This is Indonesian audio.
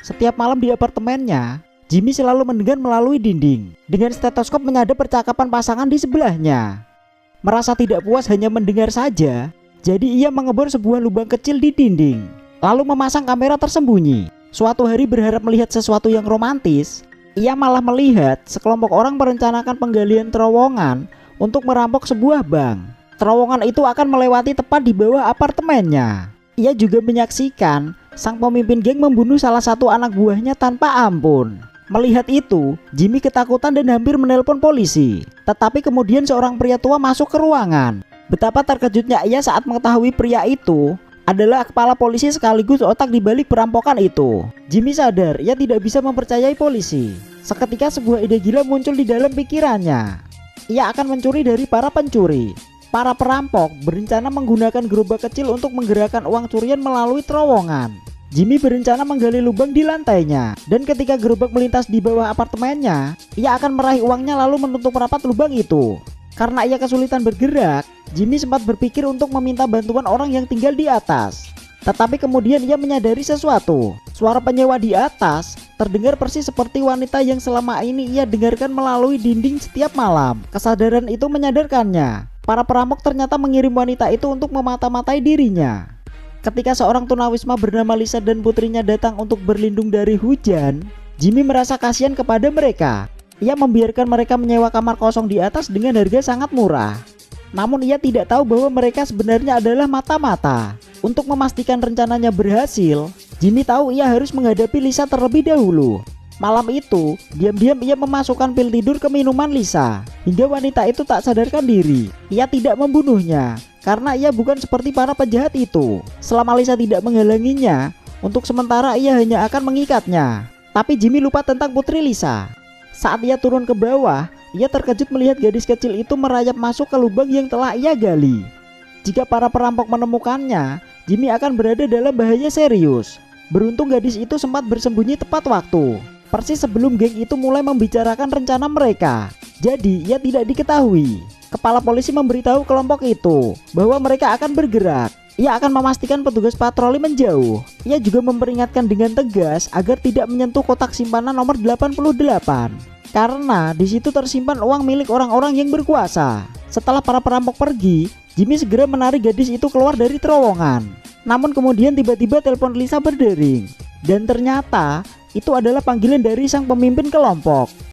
Setiap malam di apartemennya, Jimmy selalu mendengar melalui dinding. Dengan stetoskop menyadap percakapan pasangan di sebelahnya. Merasa tidak puas hanya mendengar saja, jadi ia mengebor sebuah lubang kecil di dinding, lalu memasang kamera tersembunyi. Suatu hari berharap melihat sesuatu yang romantis, ia malah melihat sekelompok orang merencanakan penggalian terowongan untuk merampok sebuah bank. Terowongan itu akan melewati tepat di bawah apartemennya. Ia juga menyaksikan sang pemimpin geng membunuh salah satu anak buahnya tanpa ampun. Melihat itu, Jimmy ketakutan dan hampir menelpon polisi. Tetapi kemudian seorang pria tua masuk ke ruangan. Betapa terkejutnya ia saat mengetahui pria itu adalah kepala polisi sekaligus otak di balik perampokan itu. Jimmy sadar ia tidak bisa mempercayai polisi. Seketika sebuah ide gila muncul di dalam pikirannya. Ia akan mencuri dari para pencuri. Para perampok berencana menggunakan gerobak kecil untuk menggerakkan uang curian melalui terowongan. Jimmy berencana menggali lubang di lantainya, dan ketika gerobak melintas di bawah apartemennya, ia akan meraih uangnya lalu menutup rapat lubang itu. Karena ia kesulitan bergerak, Jimmy sempat berpikir untuk meminta bantuan orang yang tinggal di atas. Tetapi kemudian ia menyadari sesuatu. Suara penyewa di atas terdengar persis seperti wanita yang selama ini ia dengarkan melalui dinding setiap malam. Kesadaran itu menyadarkannya. Para perampok ternyata mengirim wanita itu untuk memata-matai dirinya. Ketika seorang tunawisma bernama Lisa dan putrinya datang untuk berlindung dari hujan, Jimmy merasa kasihan kepada mereka. Ia membiarkan mereka menyewa kamar kosong di atas dengan harga sangat murah. Namun ia tidak tahu bahwa mereka sebenarnya adalah mata-mata. Untuk memastikan rencananya berhasil, Jimmy tahu ia harus menghadapi Lisa terlebih dahulu. Malam itu, diam-diam ia memasukkan pil tidur ke minuman Lisa, hingga wanita itu tak sadarkan diri. Ia tidak membunuhnya, karena ia bukan seperti para penjahat itu. Selama Lisa tidak menghalanginya, untuk sementara ia hanya akan mengikatnya. Tapi Jimmy lupa tentang putri Lisa. Saat ia turun ke bawah, ia terkejut melihat gadis kecil itu merayap masuk ke lubang yang telah ia gali. Jika para perampok menemukannya, Jimmy akan berada dalam bahaya serius. Beruntung gadis itu sempat bersembunyi tepat waktu, persis sebelum geng itu mulai membicarakan rencana mereka. Jadi ia tidak diketahui. Kepala polisi memberitahu kelompok itu bahwa mereka akan bergerak. Ia akan memastikan petugas patroli menjauh. Ia juga memperingatkan dengan tegas agar tidak menyentuh kotak simpanan nomor 88, karena di situ tersimpan uang milik orang-orang yang berkuasa. Setelah para perampok pergi, Jimmy segera menarik gadis itu keluar dari terowongan. Namun kemudian tiba-tiba telepon Lisa berdering, dan ternyata itu adalah panggilan dari sang pemimpin kelompok.